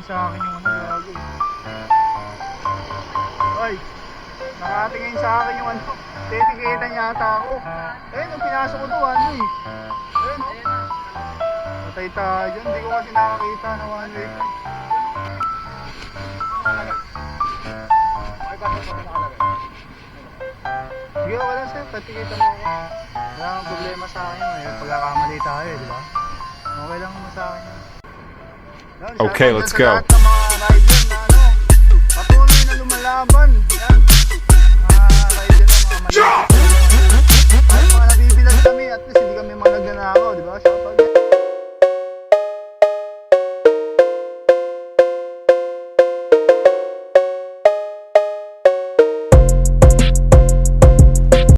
sa akin yung ano gago. Ay, nakatingin sa akin yung ano. Titiketan yata ako. Eh, nung pinasok ko to, ano eh. Ayun, oh. Patay tayo dyan. Hindi ko kasi nakakita na one way. Sige, wala sir. Patikitan mo ako. Wala kang problema sa akin. May pagkakamali tayo, di ba? Okay lang naman sa akin. Okay, let's go. Sa lahat ng mga rider na ano, patuloy na lumalaban.